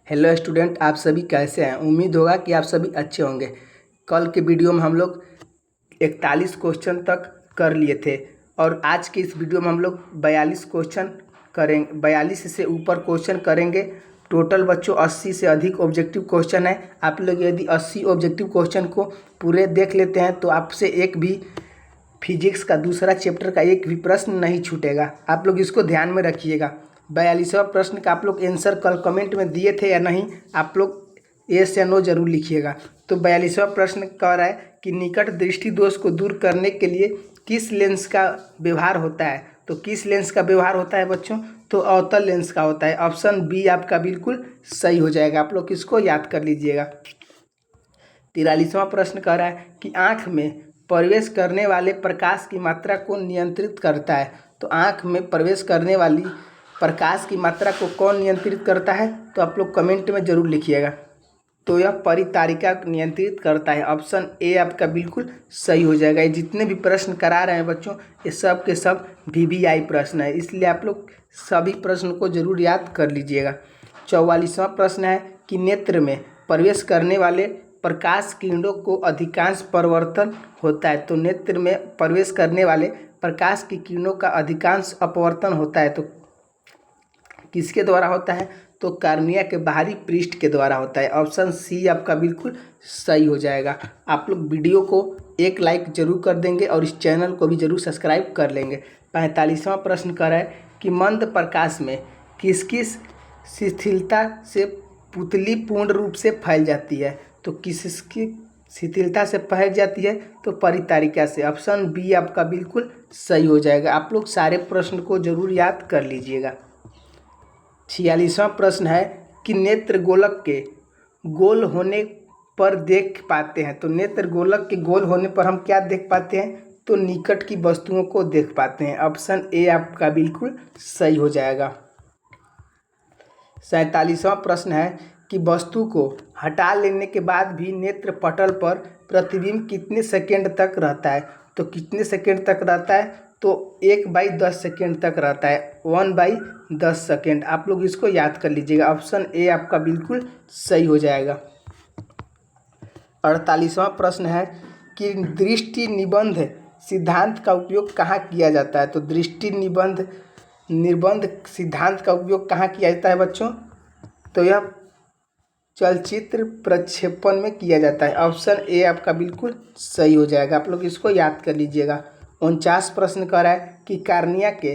Hello student, आप सभी कैसे हैं। उम्मीद होगा कि आप सभी अच्छे होंगे। कल के वीडियो में हम लोग 41 क्वेश्चन तक कर लिए थे और आज के इस वीडियो में हम लोग 42 क्वेश्चन करेंगे। 42 से ऊपर क्वेश्चन करेंगे। टोटल बच्चों 80 से अधिक ऑब्जेक्टिव क्वेश्चन है। आप लोग यदि 80 ऑब्जेक्टिव क्वेश्चन को पूरे देख लेते हैं तो आपसे एक भी फिजिक्स का दूसरा चैप्टर का एक भी प्रश्न नहीं छूटेगा। आप लोग इसको ध्यान में रखिएगा। 42वां प्रश्न का आप लोग आंसर कल कमेंट में दिए थे या नहीं, आप लोग येस या नो जरूर लिखिएगा। तो 42वां प्रश्न कह रहा है कि निकट दृष्टि दोष को दूर करने के लिए किस लेंस का व्यवहार होता है। तो किस लेंस का व्यवहार होता है बच्चों, तो अवतल लेंस का होता है। ऑप्शन बी आपका बिल्कुल सही हो जाएगा। आप लोग इसको याद कर लीजिएगा। 43वां प्रश्न कह रहा है कि आँख में प्रवेश करने वाले प्रकाश की मात्रा को नियंत्रित करता है। तो आँख में प्रवेश करने वाली प्रकाश की मात्रा को कौन नियंत्रित करता है, तो आप लोग कमेंट में ज़रूर लिखिएगा। तो यह परितारिका नियंत्रित करता है। ऑप्शन ए आपका बिल्कुल सही हो जाएगा। ये जितने भी प्रश्न करा रहे हैं बच्चों, ये सब के सब VVI प्रश्न है, इसलिए आप लोग सभी प्रश्न को जरूर याद कर लीजिएगा। 44वां प्रश्न है कि नेत्र में प्रवेश करने वाले प्रकाश किरणों को अधिकांश परावर्तन होता है। तो नेत्र में प्रवेश करने वाले प्रकाश की किरणों का अधिकांश अपवर्तन होता है। तो किसके द्वारा होता है, तो कार्निया के बाहरी पृष्ठ के द्वारा होता है। ऑप्शन सी आपका बिल्कुल सही हो जाएगा। आप लोग वीडियो को एक लाइक जरूर कर देंगे और इस चैनल को भी जरूर सब्सक्राइब कर लेंगे। 45वां प्रश्न कर रहा है कि मंद प्रकाश में किस किस शिथिलता से पुतली पूर्ण रूप से फैल जाती है। तो किसकी शिथिलता से फैल जाती है, तो परितारिका से। ऑप्शन बी आपका बिल्कुल सही हो जाएगा। आप लोग सारे प्रश्न को जरूर याद कर लीजिएगा। 46वां प्रश्न है कि नेत्र गोलक के गोल होने पर देख पाते हैं। तो नेत्र गोलक के गोल होने पर हम क्या देख पाते हैं, तो निकट की वस्तुओं को देख पाते हैं। ऑप्शन ए आपका बिल्कुल सही हो जाएगा। 47वां प्रश्न है कि वस्तु को हटा लेने के बाद भी नेत्र पटल पर प्रतिबिंब कितने सेकंड तक रहता है। तो कितने सेकंड तक रहता है, तो 1/10 सेकेंड तक रहता है। 1/10 सेकेंड। आप लोग इसको याद कर लीजिएगा। ऑप्शन ए आपका बिल्कुल सही हो जाएगा। 48वां प्रश्न है कि दृष्टि निबंध सिद्धांत का उपयोग कहाँ किया जाता है। तो दृष्टि निर्बंध सिद्धांत का उपयोग कहाँ किया जाता है बच्चों, तो यह चलचित्र प्रक्षेपण में किया जाता है। ऑप्शन ए आपका बिल्कुल सही हो जाएगा। आप लोग इसको याद कर लीजिएगा। 49 प्रश्न कर रहा है कि कार्निया के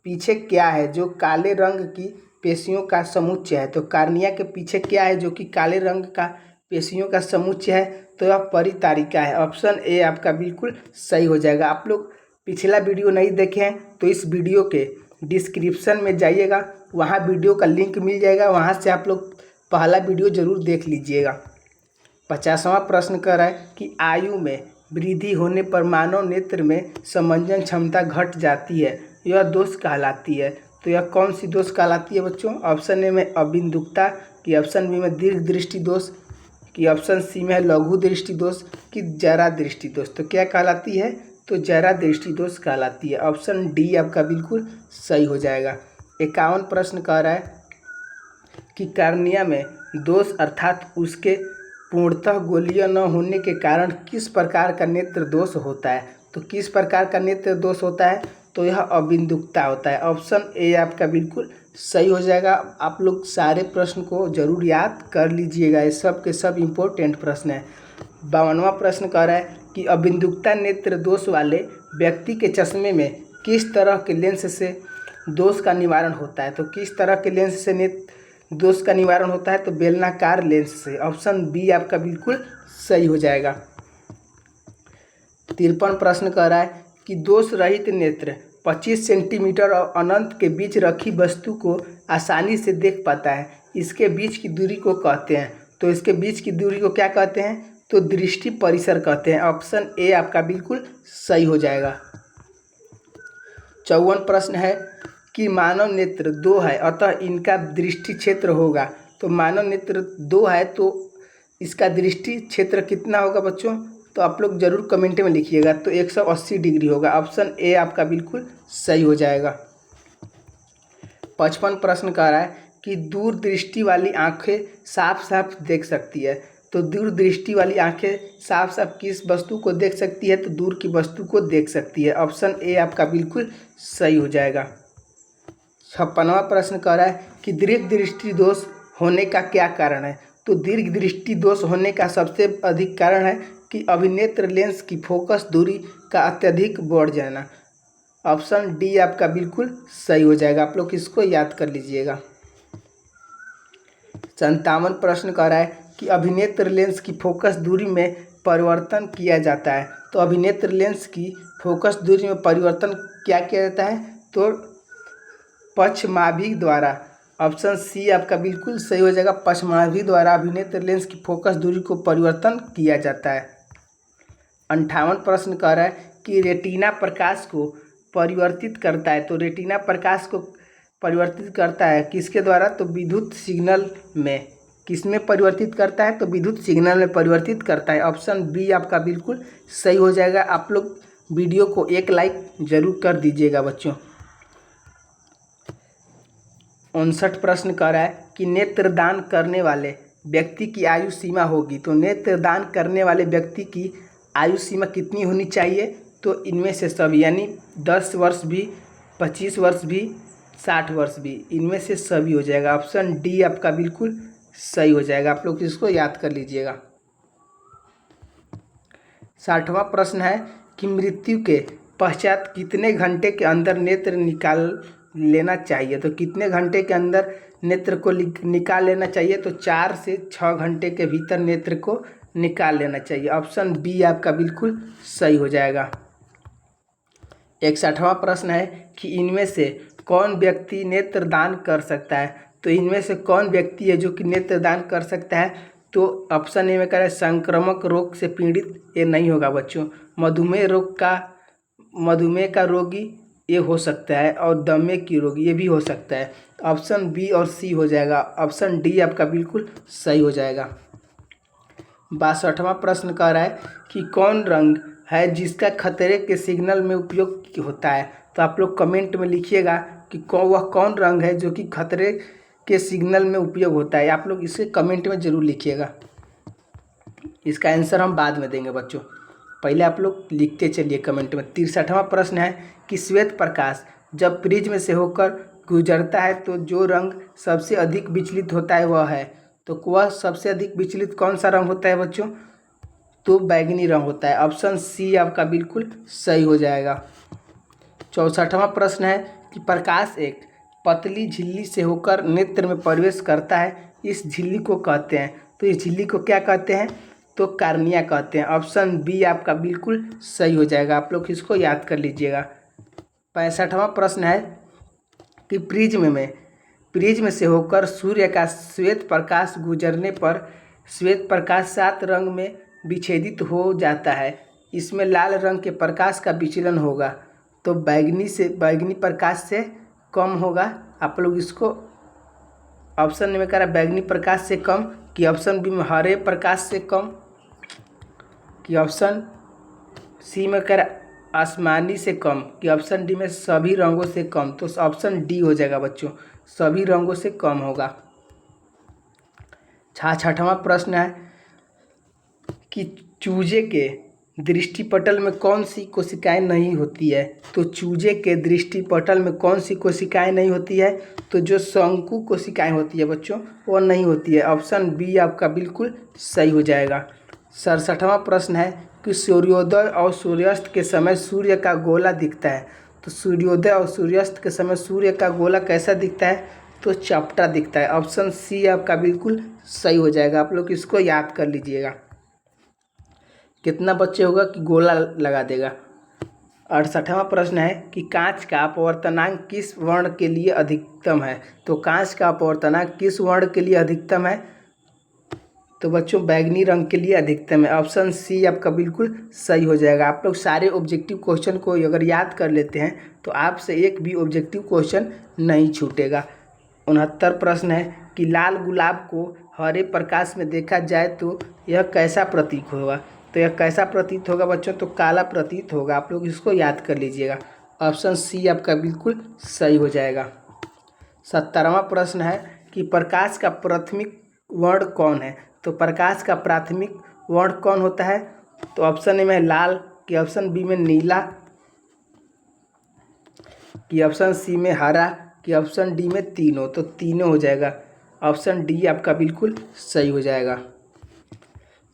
पीछे क्या है जो काले रंग की पेशियों का समुच्चय है। तो कार्निया के पीछे क्या है जो कि काले रंग का पेशियों का समुच्चय है, तो यह परितारिका है। ऑप्शन ए आपका बिल्कुल सही हो जाएगा। आप लोग पिछला वीडियो नहीं देखे हैं तो इस वीडियो के डिस्क्रिप्शन में जाइएगा, वहाँ वीडियो का लिंक मिल जाएगा, वहाँ से आप लोग पहला वीडियो जरूर देख लीजिएगा। 50वां प्रश्न कर रहा है कि आयु में वृद्धि होने पर मानव नेत्र में समंजन क्षमता घट जाती है, यह दोष कहलाती है। तो यह कौन सी दोष कहलाती है बच्चों, ऑप्शन ए में अबिंदुकता की, ऑप्शन बी में दीर्घ दृष्टि दोष की, ऑप्शन सी में है लघु दृष्टि दोष की, जरा दृष्टि दोष। तो क्या कहलाती है, तो जरा दृष्टि दोष कहलाती है। ऑप्शन डी आपका बिल्कुल सही हो जाएगा। 51 प्रश्न कह रहा है कि कार्निया में दोष अर्थात उसके पूर्णतः गोलीय न होने के कारण किस प्रकार का नेत्र दोष होता है। तो किस प्रकार का नेत्र दोष होता है, तो यह अबिंदुकता होता है। ऑप्शन ए आपका बिल्कुल सही हो जाएगा। आप लोग सारे प्रश्न को जरूर याद कर लीजिएगा, ये सब के सब इम्पोर्टेंट प्रश्न है। 52वां प्रश्न कह रहा है कि अबिंदुकता नेत्र दोष वाले व्यक्ति के चश्मे में किस तरह के लेंस से दोष का निवारण होता है। तो किस तरह के लेंस से नेत्र दोष का निवारण होता है, तो बेलनाकार लेंस से। ऑप्शन बी आपका बिल्कुल सही हो जाएगा। 53 प्रश्न कह रहा है कि दोष रहित नेत्र 25 सेंटीमीटर और अनंत के बीच रखी वस्तु को आसानी से देख पाता है, इसके बीच की दूरी को कहते हैं। तो इसके बीच की दूरी को क्या कहते हैं, तो दृष्टि परिसर कहते हैं। ऑप्शन ए आपका बिल्कुल सही हो जाएगा। 54 प्रश्न है कि मानव नेत्र 2 है, अतः इनका दृष्टि क्षेत्र होगा। तो मानव नेत्र 2 है तो इसका दृष्टि क्षेत्र कितना होगा बच्चों, तो आप लोग जरूर कमेंट में लिखिएगा। तो 180 डिग्री होगा। ऑप्शन ए आपका बिल्कुल सही हो जाएगा। 55 प्रश्न कह रहा है कि दूरदृष्टि वाली आंखें साफ साफ देख सकती है। तो दूरदृष्टि वाली आंखें साफ साफ किस वस्तु को देख सकती है? तो दूर की वस्तु को देख सकती है। ऑप्शन ए आपका बिल्कुल सही हो जाएगा। 56वां प्रश्न कह रहा है कि दीर्घ दृष्टि दोष होने का क्या कारण है? तो दीर्घ दृष्टि दोष होने का सबसे अधिक कारण है कि अभिनेत्र लेंस की फोकस दूरी का अत्यधिक बढ़ जाना। ऑप्शन डी आपका बिल्कुल सही हो जाएगा। आप लोग इसको याद कर लीजिएगा। 57 प्रश्न कह रहा है कि अभिनेत्र लेंस की फोकस दूरी में परिवर्तन किया जाता है। तो अभिनेत्र लेंस की फोकस दूरी में परिवर्तन क्या किया जाता है? तो पश्चमाभि द्वारा। ऑप्शन सी आपका बिल्कुल सही हो जाएगा। पश्चमाभि द्वारा अभिनेत्र लेंस की फोकस दूरी को परिवर्तन किया जाता है। 58 प्रश्न कह रहा है कि रेटिना प्रकाश को परिवर्तित करता है। तो रेटिना प्रकाश को परिवर्तित करता है किसके द्वारा? तो विद्युत सिग्नल में। किस में परिवर्तित करता है? तो विद्युत सिग्नल में परिवर्तित करता है। ऑप्शन बी आपका बिल्कुल सही हो जाएगा। आप लोग वीडियो को एक लाइक जरूर कर दीजिएगा बच्चों। 59 प्रश्न कह रहा है कि नेत्रदान करने वाले व्यक्ति की आयु सीमा होगी। तो नेत्रदान करने वाले व्यक्ति की आयु सीमा कितनी होनी चाहिए? तो इनमें से सभी, यानी 10 वर्ष भी, 25 वर्ष भी, 60 वर्ष भी, इनमें से सभी हो जाएगा। ऑप्शन डी आपका बिल्कुल सही हो जाएगा। आप लोग इसको याद कर लीजिएगा। 60वां प्रश्न है कि मृत्यु के पश्चात कितने घंटे के अंदर नेत्र निकाल लेना चाहिए? तो कितने घंटे के अंदर नेत्र को निकाल लेना चाहिए? तो 4 से 6 घंटे के भीतर नेत्र को निकाल लेना चाहिए। ऑप्शन बी आपका बिल्कुल सही हो जाएगा। 61वां प्रश्न है कि इनमें से कौन व्यक्ति नेत्रदान कर सकता है? तो इनमें से कौन व्यक्ति है जो कि नेत्रदान कर सकता है? तो ऑप्शन ए में कह रहा है संक्रामक रोग से पीड़ित, ये नहीं होगा बच्चों। मधुमेह का रोगी ये हो सकता है, और दमे की रोगी ये भी हो सकता है। ऑप्शन बी और सी हो जाएगा। ऑप्शन डी आपका बिल्कुल सही हो जाएगा। 62वां प्रश्न कह रहा है कि कौन रंग है जिसका खतरे के सिग्नल में उपयोग होता है? तो आप लोग कमेंट में लिखिएगा कि वह कौन रंग है जो कि खतरे के सिग्नल में उपयोग होता है। आप लोग इसे कमेंट में ज़रूर लिखिएगा। इसका आंसर हम बाद में देंगे बच्चों, पहले आप लोग लिखते चलिए कमेंट में। 63वां प्रश्न है कि श्वेत प्रकाश जब प्रिज्म से होकर गुजरता है तो जो रंग सबसे अधिक विचलित होता है वह है। तो वह सबसे अधिक विचलित कौन सा रंग होता है बच्चों? तो बैगनी रंग होता है। ऑप्शन सी आपका बिल्कुल सही हो जाएगा। 64वां प्रश्न है कि प्रकाश एक पतली झिल्ली से होकर नेत्र में प्रवेश करता है, इस झिल्ली को कहते हैं। तो इस झिल्ली को क्या कहते हैं? तो कार्निया कहते हैं। ऑप्शन बी आपका बिल्कुल सही हो जाएगा। आप लोग इसको याद कर लीजिएगा। 65वां प्रश्न है कि प्रिज्म से होकर सूर्य का श्वेत प्रकाश गुजरने पर श्वेत प्रकाश 7 रंग में विच्छेदित हो जाता है। इसमें लाल रंग के प्रकाश का विचलन होगा, तो बैगनी प्रकाश से कम होगा। आप लोग इसको ऑप्शन में कह रहा है बैगनी प्रकाश से कम, कि ऑप्शन बी में हरे प्रकाश से कम, कि ऑप्शन सी में कह रहा है आसमानी से कम, कि ऑप्शन डी में सभी रंगों से कम। तो ऑप्शन डी हो जाएगा बच्चों, सभी रंगों से कम होगा। 66वां प्रश्न है कि चूजे के दृष्टिपटल में कौन सी कोशिकाएं नहीं होती है? तो चूजे के दृष्टिपटल में कौन सी कोशिकाएं नहीं होती है? तो जो शंकु कोशिकाएं होती है बच्चों वो नहीं होती है। ऑप्शन बी आपका बिल्कुल सही हो जाएगा। 67वां प्रश्न है कि सूर्योदय और सूर्यास्त के समय सूर्य का गोला दिखता है। तो सूर्योदय और सूर्यास्त के समय सूर्य का गोला कैसा दिखता है? तो चपटा दिखता है। ऑप्शन सी आपका बिल्कुल सही हो जाएगा। आप लोग इसको याद कर लीजिएगा। कितना बच्चे होगा कि गोला लगा देगा। 68वां प्रश्न है कि कांच का अपवर्तनांक किस वर्ण के लिए अधिकतम है? तो कांच का अपवर्तनांक किस वर्ण के लिए अधिकतम है? तो बच्चों बैगनी रंग के लिए अधिकतम है। ऑप्शन सी आपका बिल्कुल सही हो जाएगा। आप लोग सारे ऑब्जेक्टिव क्वेश्चन को अगर याद कर लेते हैं तो आपसे एक भी ऑब्जेक्टिव क्वेश्चन नहीं छूटेगा। 69 प्रश्न है कि लाल गुलाब को हरे प्रकाश में देखा जाए तो यह कैसा प्रतीक होगा? तो यह कैसा प्रतीत होगा बच्चों? तो काला प्रतीत होगा। आप लोग इसको याद कर लीजिएगा। ऑप्शन सी आपका बिल्कुल सही हो जाएगा। 70वां प्रश्न है कि प्रकाश का प्राथमिक वर्ण कौन है। तो प्रकाश का प्राथमिक वर्ण कौन होता है? तो ऑप्शन ए में लाल, कि ऑप्शन बी में नीला, कि ऑप्शन सी में हरा, कि ऑप्शन डी में तीनों। तो तीनों हो जाएगा, ऑप्शन डी आपका बिल्कुल सही हो जाएगा।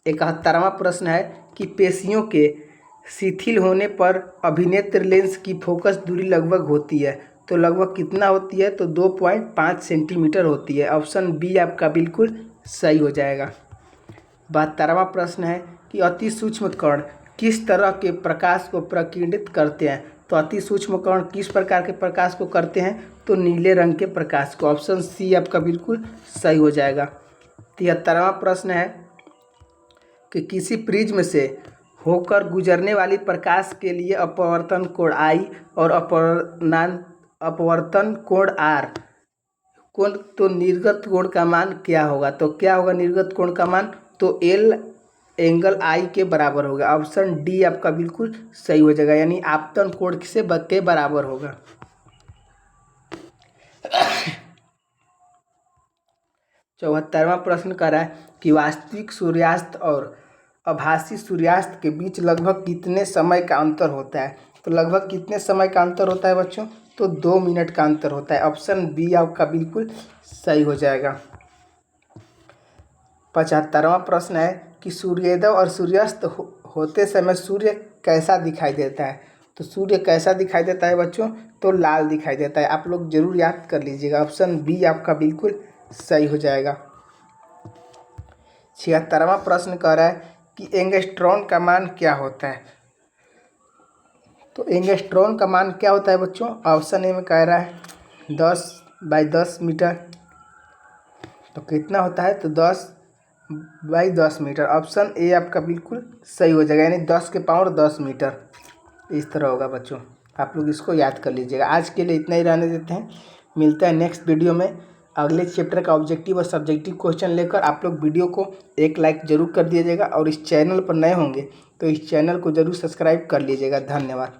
71वां प्रश्न है कि पेशियों के शिथिल होने पर अभिनेत्र लेंस की फोकस दूरी लगभग होती है। तो लगभग कितना होती है? तो 2.5 सेंटीमीटर होती है। ऑप्शन बी आपका बिल्कुल सही हो जाएगा। 72वां प्रश्न है कि अति सूक्ष्म कण किस तरह के प्रकाश को प्रकीर्णित करते हैं। तो अति सूक्ष्म कण किस प्रकार के प्रकाश को करते हैं? तो नीले रंग के प्रकाश को। ऑप्शन सी आपका बिल्कुल सही हो जाएगा। 73वां प्रश्न है कि किसी प्रिज्म से होकर गुजरने वाली प्रकाश के लिए अपवर्तन कोण आई और अपवर्तन कोण आर कोण, तो निर्गत कोण का मान क्या होगा? तो क्या होगा निर्गत कोण का मान? तो एल एंगल आई के बराबर होगा। ऑप्शन डी आपका बिल्कुल सही हो जाएगा, यानी आपतन कोण से के बराबर होगा। 74वां प्रश्न कर रहा है कि वास्तविक सूर्यास्त और आभासी सूर्यास्त के बीच लगभग कितने समय का अंतर होता है? तो लगभग कितने समय का अंतर होता है बच्चों? तो 2 मिनट का अंतर होता है। ऑप्शन बी आपका बिल्कुल सही हो जाएगा। 75वां प्रश्न है कि सूर्योदय और सूर्यास्त होते समय सूर्य कैसा दिखाई देता है? तो सूर्य कैसा दिखाई देता है बच्चों? तो लाल दिखाई देता है। आप लोग जरूर याद कर लीजिएगा, ऑप्शन बी आपका बिल्कुल सही हो जाएगा। 76वां प्रश्न कह रहा है कि एंगस्ट्रॉन का मान क्या होता है? तो एंगस्ट्रॉन का मान क्या होता है बच्चों? ऑप्शन ए में कह रहा है 10/10 मीटर। तो कितना होता है? तो 10/10 मीटर। ऑप्शन ए आपका बिल्कुल सही हो जाएगा, यानी 10 के पावर 10 मीटर इस तरह होगा बच्चों। आप लोग इसको याद कर लीजिएगा। आज के लिए इतना ही रहने देते हैं, मिलता है नेक्स्ट वीडियो में अगले चैप्टर का ऑब्जेक्टिव और सब्जेक्टिव क्वेश्चन लेकर। आप लोग वीडियो को एक लाइक जरूर कर दीजिएगा और इस चैनल पर नए होंगे तो इस चैनल को जरूर सब्सक्राइब कर लीजिएगा। धन्यवाद।